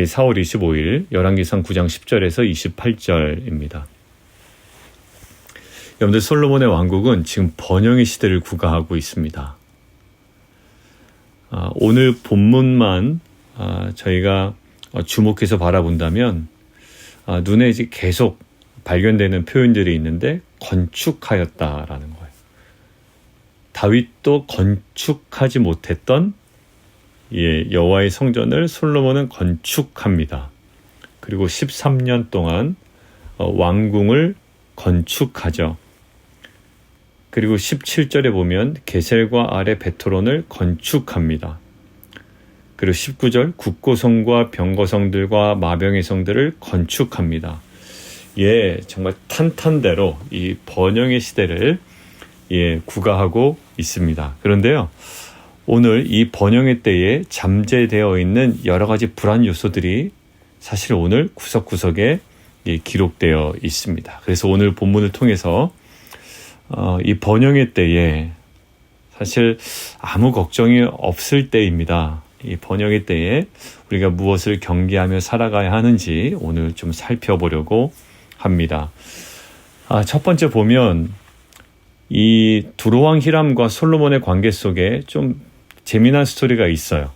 4월 25일 열왕기상 9장 10절에서 28절입니다. 여러분들, 솔로몬의 왕국은 지금 번영의 시대를 구가하고 있습니다. 오늘 본문만 저희가 주목해서 바라본다면 눈에 이제 계속 발견되는 표현들이 있는데 건축하였다라는 거예요. 다윗도 건축하지 못했던 여호와의 성전을 솔로몬은 건축합니다. 그리고 13년 동안 왕궁을 건축하죠. 그리고 17절에 보면 게셀과 아래 베토론을 건축합니다. 그리고 19절 국고성과 병거성들과 마병의 성들을 건축합니다. 정말 탄탄대로 이 번영의 시대를 구가하고 있습니다. 그런데요, 오늘 이 번영의 때에 잠재되어 있는 여러 가지 불안 요소들이 사실 오늘 구석구석에 기록되어 있습니다. 그래서 오늘 본문을 통해서 이 번영의 때에 사실 아무 걱정이 없을 때입니다. 이 번영의 때에 우리가 무엇을 경계하며 살아가야 하는지 오늘 좀 살펴보려고 합니다. 첫 번째 보면 이 두로왕 히람과 솔로몬의 관계 속에 좀 재미난 스토리가 있어요.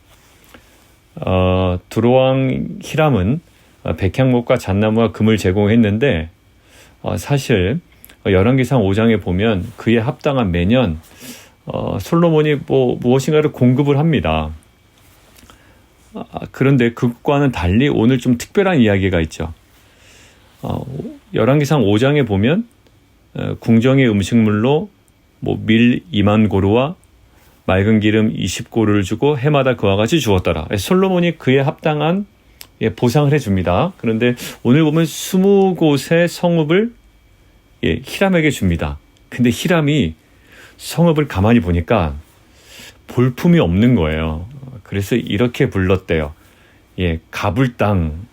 두로왕 히람은 백향목과 잣나무와 금을 제공했는데 사실 열왕기상 5장에 보면 그에 합당한 매년 솔로몬이 무엇인가를 공급을 합니다. 그런데 그것과는 달리 오늘 좀 특별한 이야기가 있죠. 열왕기상 5장에 보면 궁정의 음식물로 밀 2만 고루와 맑은 기름 20고루를 주고 해마다 그와 같이 주었더라. 솔로몬이 그에 합당한 보상을 해줍니다. 그런데 오늘 보면 20곳의 성읍을 히람에게 줍니다. 근데 히람이 성읍을 가만히 보니까 볼품이 없는 거예요. 그래서 이렇게 불렀대요. 가불 땅,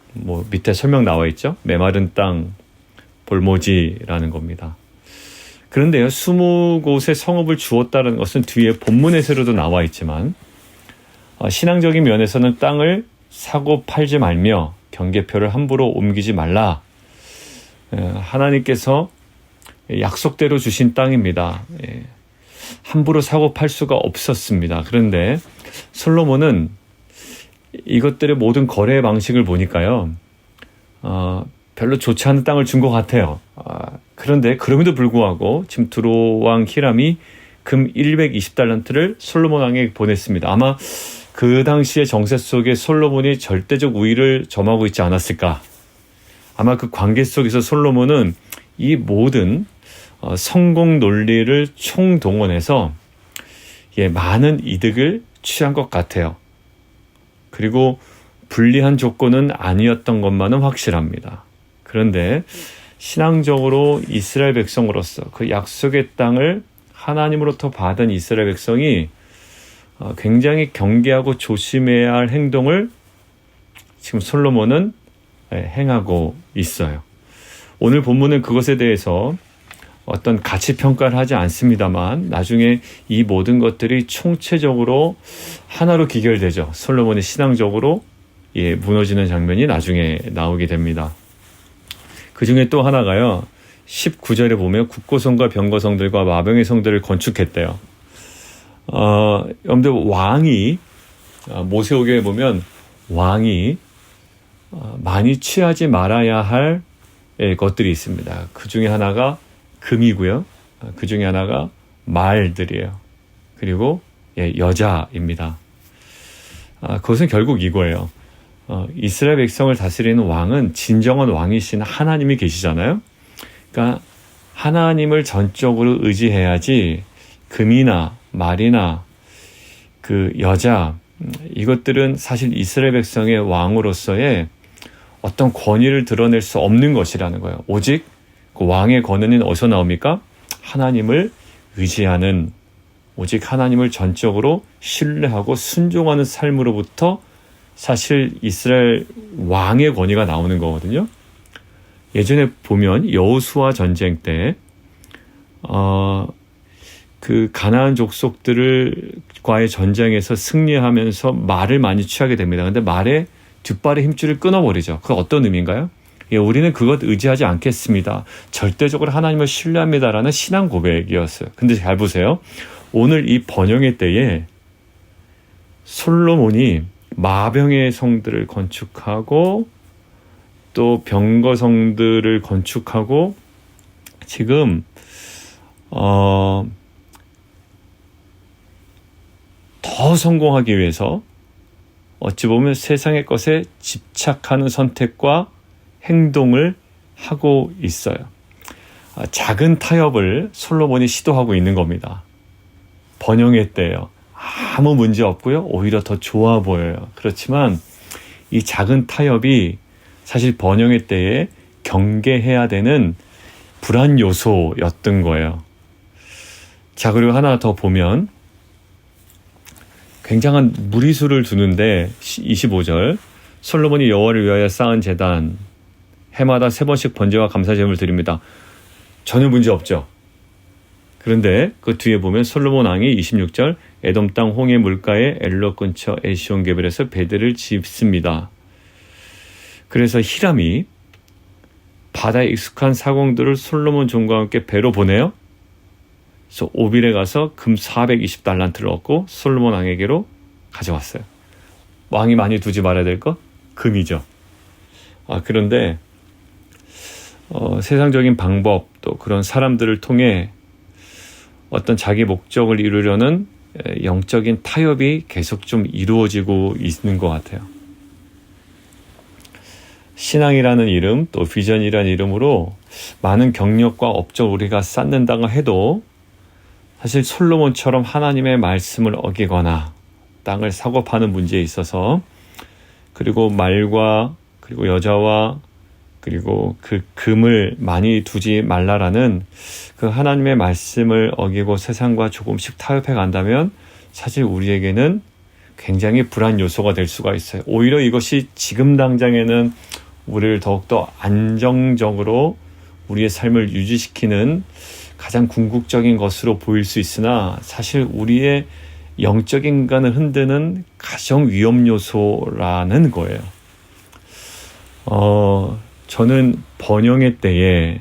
밑에 설명 나와 있죠. 메마른 땅, 볼모지라는 겁니다. 그런데요, 20곳의 성읍을 주었다는 것은 뒤에 본문에서도 나와 있지만 신앙적인 면에서는 땅을 사고 팔지 말며 경계표를 함부로 옮기지 말라. 하나님께서 약속대로 주신 땅입니다. 함부로 사고 팔 수가 없었습니다. 그런데 솔로몬은 이것들의 모든 거래 방식을 보니까요, 별로 좋지 않은 땅을 준 것 같아요. 그런데 그럼에도 불구하고 지금 두로왕 히람이 금 120달란트를 솔로몬 왕에게 보냈습니다. 아마 그 당시의 정세 속에 솔로몬이 절대적 우위를 점하고 있지 않았을까. 아마 그 관계 속에서 솔로몬은 이 모든 성공 논리를 총동원해서 많은 이득을 취한 것 같아요. 그리고 불리한 조건은 아니었던 것만은 확실합니다. 그런데 신앙적으로 이스라엘 백성으로서 그 약속의 땅을 하나님으로부터 받은 이스라엘 백성이 굉장히 경계하고 조심해야 할 행동을 지금 솔로몬은 행하고 있어요. 오늘 본문은 그것에 대해서 어떤 가치 평가를 하지 않습니다만 나중에 이 모든 것들이 총체적으로 하나로 기결되죠. 솔로몬이 신앙적으로 무너지는 장면이 나중에 나오게 됩니다. 그 중에 또 하나가요, 19절에 보면 국고성과 병거성들과 마병의 성들을 건축했대요. 여러분들, 왕이 모세오경에 보면 왕이 많이 취하지 말아야 할 것들이 있습니다. 그 중에 하나가 금이고요. 그 중에 하나가 말들이에요. 그리고 여자입니다. 그것은 결국 이거예요. 이스라엘 백성을 다스리는 왕은 진정한 왕이신 하나님이 계시잖아요. 그러니까 하나님을 전적으로 의지해야지 금이나 말이나 그 여자, 이것들은 사실 이스라엘 백성의 왕으로서의 어떤 권위를 드러낼 수 없는 것이라는 거예요. 오직 그 왕의 권위는 어디서 나옵니까? 하나님을 의지하는, 오직 하나님을 전적으로 신뢰하고 순종하는 삶으로부터 사실 이스라엘 왕의 권위가 나오는 거거든요. 예전에 보면 여호수아 전쟁 때 그 가나안 족속들과의 전쟁에서 승리하면서 말을 많이 취하게 됩니다. 근데 말에 뒷발의 힘줄을 끊어버리죠. 그 어떤 의미인가요? 예, 우리는 그것 의지하지 않겠습니다. 절대적으로 하나님을 신뢰합니다라는 신앙 고백이었어요. 근데 잘 보세요. 오늘 이 번영의 때에 솔로몬이 마병의 성들을 건축하고 또 병거성들을 건축하고 지금 더 성공하기 위해서 어찌 보면 세상의 것에 집착하는 선택과 행동을 하고 있어요. 작은 타협을 솔로몬이 시도하고 있는 겁니다. 번영의 때예요. 아무 문제 없고요. 오히려 더 좋아 보여요. 그렇지만 이 작은 타협이 사실 번영의 때에 경계해야 되는 불안 요소였던 거예요. 자, 그리고 하나 더 보면 굉장한 무리수를 두는데 25절 솔로몬이 여호와를 위하여 쌓은 제단 해마다 3번씩 번제와 감사제물을 드립니다. 전혀 문제 없죠. 그런데 그 뒤에 보면 솔로몬 왕이 26절 에돔 땅 홍해 물가에 엘로 근처 에시온 게벨에서 배들을 짓습니다. 그래서 히람이 바다에 익숙한 사공들을 솔로몬 종과 함께 배로 보내요. 그래서 오빌에 가서 금 420달란트를 얻고 솔로몬 왕에게로 가져왔어요. 왕이 많이 두지 말아야 될 것? 금이죠. 그런데 세상적인 방법 또 그런 사람들을 통해 어떤 자기 목적을 이루려는 영적인 타협이 계속 좀 이루어지고 있는 것 같아요. 신앙이라는 이름 또 비전이라는 이름으로 많은 경력과 업적을 우리가 쌓는다고 해도 사실 솔로몬처럼 하나님의 말씀을 어기거나 땅을 사고 파는 문제에 있어서 그리고 말과 그리고 여자와 그리고 그 금을 많이 두지 말라라는 그 하나님의 말씀을 어기고 세상과 조금씩 타협해 간다면 사실 우리에게는 굉장히 불안 요소가 될 수가 있어요. 오히려 이것이 지금 당장에는 우리를 더욱더 안정적으로 우리의 삶을 유지시키는 가장 궁극적인 것으로 보일 수 있으나 사실 우리의 영적인 인간을 흔드는 가장 위험 요소라는 거예요. 저는 번영의 때에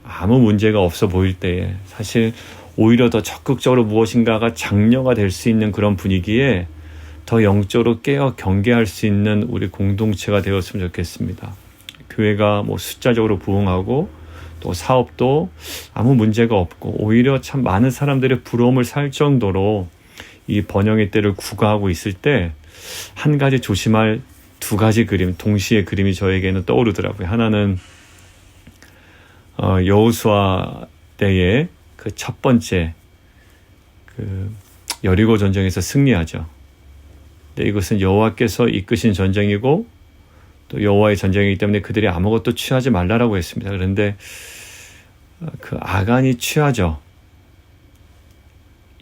아무 문제가 없어 보일 때에 사실 오히려 더 적극적으로 무엇인가가 장려가 될 수 있는 그런 분위기에 더 영적으로 깨어 경계할 수 있는 우리 공동체가 되었으면 좋겠습니다. 교회가 숫자적으로 부흥하고 또 사업도 아무 문제가 없고 오히려 참 많은 사람들의 부러움을 살 정도로 이 번영의 때를 구가하고 있을 때 한 가지 조심할 2가지 그림, 동시에 그림이 저에게는 떠오르더라고요. 하나는 여호수아 때의 그 첫 번째 그 여리고 전쟁에서 승리하죠. 근데 이것은 여호와께서 이끄신 전쟁이고 또 여호와의 전쟁이기 때문에 그들이 아무것도 취하지 말라라고 했습니다. 그런데 그 아간이 취하죠.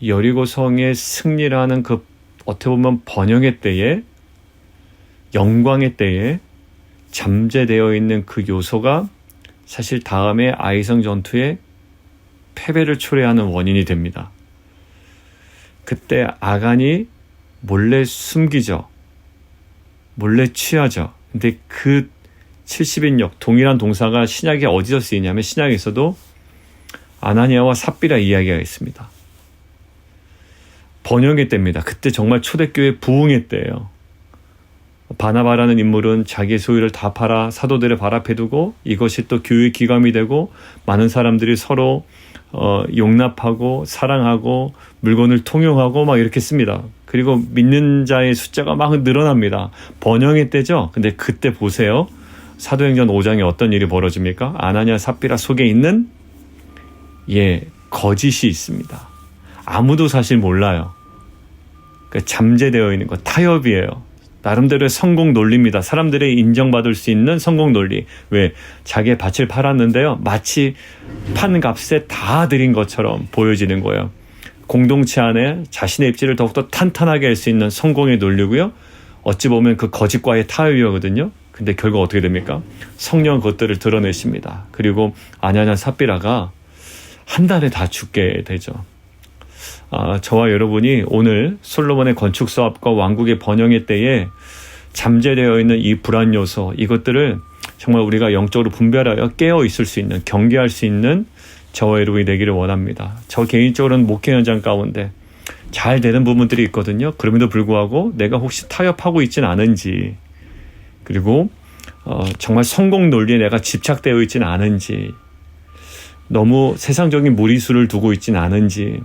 여리고 성의 승리라는 그 어떻게 보면 번영의 때에 영광의 때에 잠재되어 있는 그 요소가 사실 다음에 아이성 전투에 패배를 초래하는 원인이 됩니다. 그때 아간이 몰래 숨기죠. 몰래 취하죠. 근데 그 70인역 동일한 동사가 신약에 어디서 쓰이냐면 신약에서도 아나니아와 삽비라 이야기가 있습니다. 번영의 때입니다. 그때 정말 초대교회 부흥의 때예요. 바나바라는 인물은 자기의 소유를 다 팔아 사도들의 발 앞에 두고 이것이 또 교회의 기감이 되고 많은 사람들이 서로 용납하고 사랑하고 물건을 통용하고 막 이렇게 씁니다. 그리고 믿는 자의 숫자가 막 늘어납니다. 번영의 때죠. 근데 그때 보세요. 사도행전 5장에 어떤 일이 벌어집니까? 아나니아 삽비라 속에 있는 거짓이 있습니다. 아무도 사실 몰라요. 잠재되어 있는 거 타협이에요. 나름대로의 성공 논리입니다. 사람들의 인정받을 수 있는 성공 논리. 왜? 자기의 밭을 팔았는데요. 마치 판 값에 다 드린 것처럼 보여지는 거예요. 공동체 안에 자신의 입지를 더욱더 탄탄하게 할 수 있는 성공의 논리고요. 어찌 보면 그 거짓과의 타협이거든요. 근데 결국 어떻게 됩니까? 성령 그것들을 드러내십니다. 그리고 아냐냐 삽비라가 한 달에 다 죽게 되죠. 저와 여러분이 오늘 솔로몬의 건축 사업과 왕국의 번영의 때에 잠재되어 있는 이 불안 요소, 이것들을 정말 우리가 영적으로 분별하여 깨어 있을 수 있는, 경계할 수 있는 저와 여러분이 되기를 원합니다. 저 개인적으로는 목회 현장 가운데 잘 되는 부분들이 있거든요. 그럼에도 불구하고 내가 혹시 타협하고 있진 않은지, 그리고 정말 성공 논리에 내가 집착되어 있진 않은지, 너무 세상적인 무리수를 두고 있진 않은지,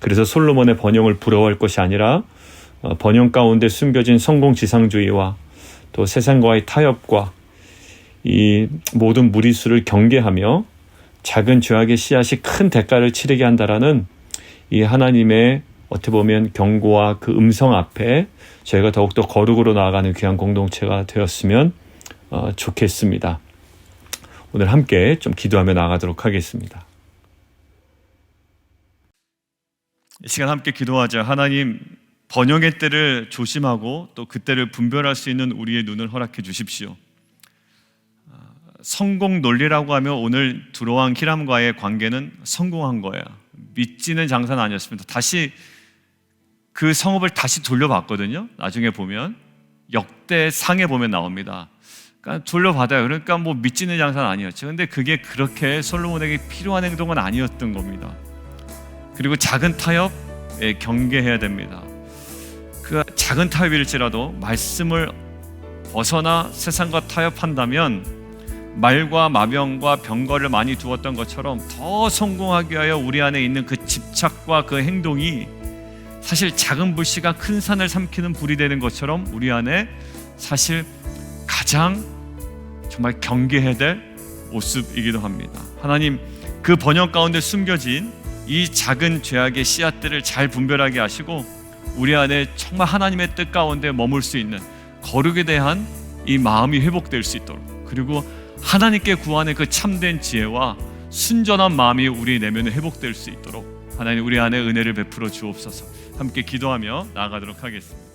그래서 솔로몬의 번영을 부러워할 것이 아니라 번영 가운데 숨겨진 성공지상주의와 또 세상과의 타협과 이 모든 무리수를 경계하며 작은 죄악의 씨앗이 큰 대가를 치르게 한다라는 이 하나님의 어떻게 보면 경고와 그 음성 앞에 저희가 더욱더 거룩으로 나아가는 귀한 공동체가 되었으면 좋겠습니다. 오늘 함께 좀 기도하며 나아가도록 하겠습니다. 이 시간 함께 기도하자. 하나님, 번영의 때를 조심하고 또 그때를 분별할 수 있는 우리의 눈을 허락해 주십시오. 성공 논리라고 하면 오늘 들어온 히람과의 관계는 성공한 거예요. 믿지는 장사는 아니었습니다. 다시 그 성읍을 다시 돌려봤거든요. 나중에 보면 역대상에 보면 나옵니다. 그러니까 돌려받아요. 그러니까 뭐 믿지는 장사는 아니었죠. 근데 그게 그렇게 솔로몬에게 필요한 행동은 아니었던 겁니다. 그리고 작은 타협에 경계해야 됩니다. 그 작은 타협일지라도 말씀을 벗어나 세상과 타협한다면 말과 마병과 병거를 많이 두었던 것처럼 더 성공하기 위하여 우리 안에 있는 그 집착과 그 행동이 사실 작은 불씨가 큰 산을 삼키는 불이 되는 것처럼 우리 안에 사실 가장 정말 경계해야 될 모습이기도 합니다. 하나님, 그 번영 가운데 숨겨진 이 작은 죄악의 씨앗들을 잘 분별하게 하시고 우리 안에 정말 하나님의 뜻 가운데 머물 수 있는 거룩에 대한 이 마음이 회복될 수 있도록, 그리고 하나님께 구하는 그 참된 지혜와 순전한 마음이 우리 내면에 회복될 수 있도록 하나님 우리 안에 은혜를 베풀어 주옵소서. 함께 기도하며 나아가도록 하겠습니다.